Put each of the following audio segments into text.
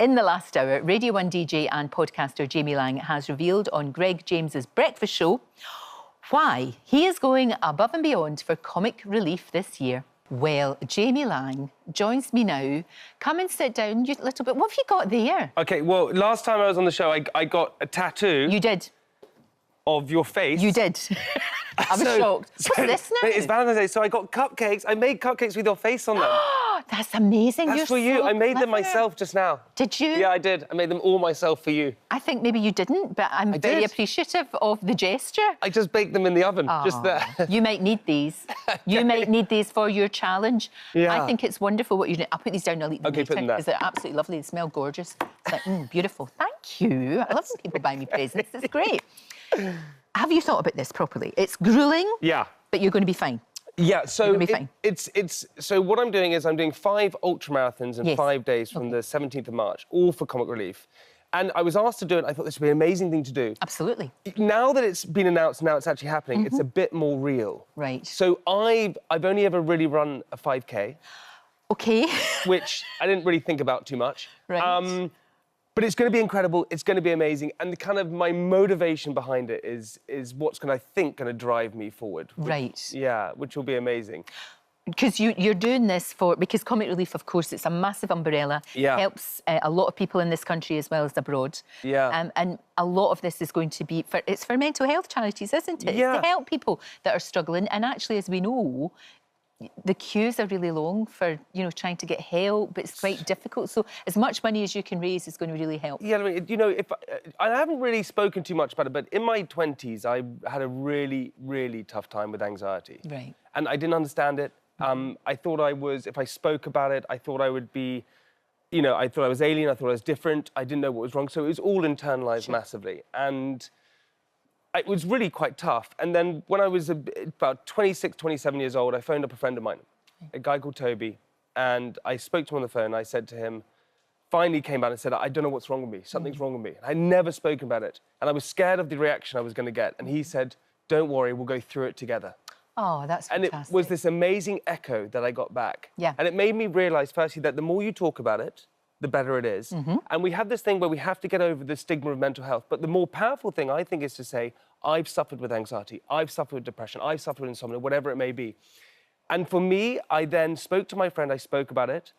In the last hour, Radio 1 DJ and podcaster Jamie Laing has revealed on Greg James's breakfast show why he is going above and beyond for comic relief this year. Well, Jamie Laing joins me now. Come and sit down a little bit. What have you got there? OK, well, last time I was on the show, I got a tattoo... You did. ...of your face. You did. I was shocked. What's this now? It's Valentine's Day, so I got cupcakes. I made cupcakes with your face on them. That's amazing. That's for you. So I made them clever. myself just now. Did you? Yeah, I did. I made them all myself for you. I think maybe you didn't, but I'm very appreciative of the gesture. I just baked them in the oven, just there. You might need these. You might need these for your challenge. Yeah. I think it's wonderful what you're doing. I'll put these down and I'll eat them later, put them there. because they're absolutely lovely. They smell gorgeous. It's like, beautiful. Thank you. I love when people buy me presents. It's great. Have you thought about this properly? It's gruelling. Yeah. But you're going to be fine. Yeah, so You're gonna be fine. So what I'm doing is I'm doing 5 ultramarathons in 5 days from the 17th of March, all for comic relief. And I was asked to do it. I thought this would be an amazing thing to do. Absolutely. Now that it's been announced, now it's actually happening, it's a bit more real. Right. So I've only ever really run a 5K. OK. Which I didn't really think about too much. Right. But it's going to be incredible. It's going to be amazing. And the kind of my motivation behind it is what's going to drive me forward. Right. Yeah, which will be amazing. Because you're doing this because comic relief, of course, it's a massive umbrella. Yeah. Helps a lot of people in this country as well as abroad. Yeah. And a lot of this is going to be it's for mental health charities, isn't it? Yeah. It's to help people that are struggling. And actually, as we know, the queues are really long for, trying to get help. It's quite difficult. So as much money as you can raise is going to really help. Yeah, I mean, I haven't really spoken too much about it, but in my 20s, I had a really, really tough time with anxiety. Right. And I didn't understand it. I thought if I spoke about it, I thought I would be, I thought I was alien, I thought I was different, I didn't know what was wrong. So it was all internalized massively. And it was really quite tough. And then when I was about 26, 27 years old, I phoned up a friend of mine, a guy called Toby, and I spoke to him on the phone. I said to him, finally came out and said, I don't know what's wrong with me. Something's wrong with me. I'd never spoken about it. And I was scared of the reaction I was going to get. And he said, don't worry, we'll go through it together. Oh, that's fantastic. And it was this amazing echo that I got back. Yeah. And it made me realise, firstly, that the more you talk about it, the better it is. And we have this thing where we have to get over the stigma of mental health. But the more powerful thing, I think, is to say, I've suffered with anxiety, I've suffered with depression, I've suffered with insomnia, whatever it may be. And for me, I then spoke to my friend, I spoke about it.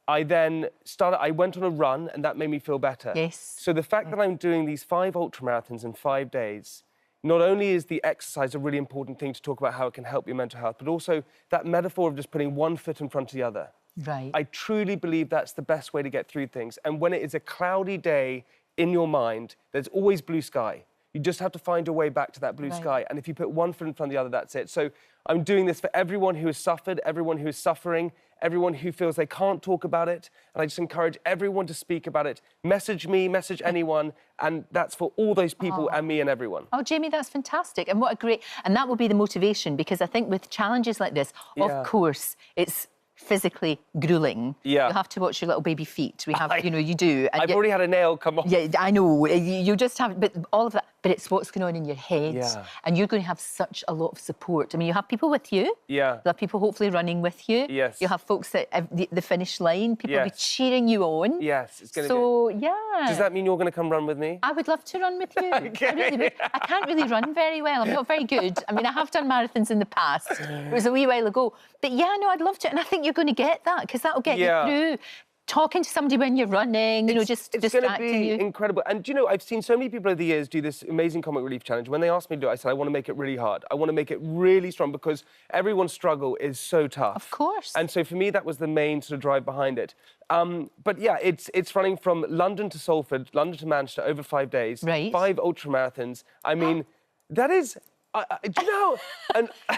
I went on a run, and that made me feel better. Yes. So the fact that I'm doing these 5 ultramarathons in 5 days, not only is the exercise a really important thing to talk about how it can help your mental health, but also that metaphor of just putting one foot in front of the other. Right. I truly believe that's the best way to get through things. And when it is a cloudy day in your mind, there's always blue sky. You just have to find a way back to that blue sky. And if you put one foot in front of the other, that's it. So I'm doing this for everyone who has suffered, everyone who is suffering, everyone who feels they can't talk about it. And I just encourage everyone to speak about it. Message me, message anyone. And that's for all those people and me and everyone. Oh, Jamie, that's fantastic. And what a great... And that will be the motivation, because I think with challenges like this, of course, it's physically gruelling. Yeah. You have to watch your little baby feet. We have, you do. And I've already had a nail come off. Yeah, I know. You just have... But all of that... But it's what's going on in your head. Yeah. And you're going to have such a lot of support. I mean, you have people with you. Yeah. You'll have people hopefully running with you. Yes. You'll have folks at the finish line. People will be cheering you on. Yes, it's going to So, yeah. Does that mean you're going to come run with me? I would love to run with you. Okay. I really would. I can't really run very well. I'm not very good. I mean, I have done marathons in the past. It was a wee while ago. But yeah, no, I'd love to. And I think you're going to get that, because that'll get you through. Talking to somebody when you're running, just distracting you. It's going to be incredible. And, I've seen so many people over the years do this amazing comic relief challenge. When they asked me to do it, I said, I want to make it really hard. I want to make it really strong, because everyone's struggle is so tough. Of course. And so for me, that was the main sort of drive behind it. But yeah, it's running from London to Salford, London to Manchester over 5 days. Right. 5 ultramarathons. I mean, that is... do you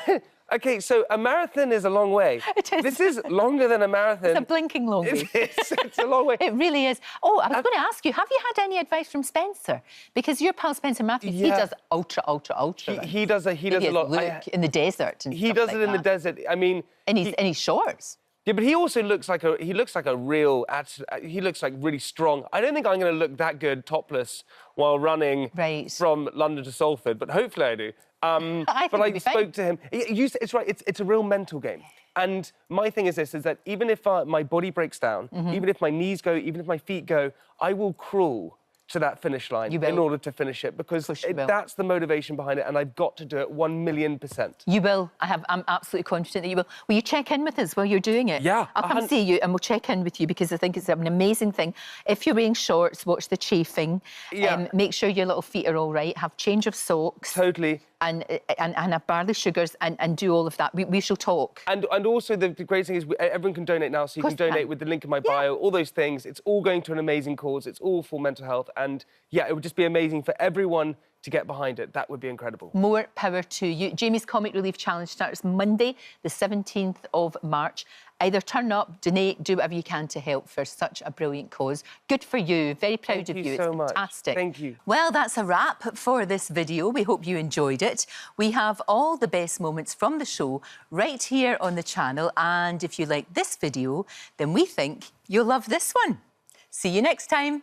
know... OK, so a marathon is a long way. It is. This is longer than a marathon. It's a blinking long way. It's a long way. It really is. Oh, I was going to ask you, have you had any advice from Spencer? Because your pal Spencer Matthews, he does ultra. He does a lot. In the desert and he does like it in the desert. I mean... In his shorts. Yeah, but he also looks like a real. He looks like really strong. I don't think I'm going to look that good topless while running from London to Salford, but hopefully I do. But I spoke to him. It's right. It's a real mental game. And my thing is this: is that even if my body breaks down, even if my knees go, even if my feet go, I will crawl to that finish line in order to finish it, because that's the motivation behind it, and I've got to do it 1,000,000%. You will. I'm absolutely confident that you will. Will you check in with us while you're doing it? Yeah. I'll come see you and we'll check in with you, because I think it's an amazing thing. If you're wearing shorts, watch the chafing. Yeah. Make sure your little feet are all right. Have change of socks. Totally. And have barley sugars and do all of that. We shall talk. And also the great thing is everyone can donate now, so you can donate with the link in my bio, all those things. It's all going to an amazing cause. It's all for mental health. And yeah, it would just be amazing for everyone to get behind it. That would be incredible. More power to you. Jamie's Comic Relief Challenge starts Monday, the 17th of March. Either turn up, donate, do whatever you can to help for such a brilliant cause. Good for you. Very proud of you. Thank you so much. Fantastic. Thank you. Well, that's a wrap for this video. We hope you enjoyed it. We have all the best moments from the show right here on the channel. And if you like this video, then we think you'll love this one. See you next time.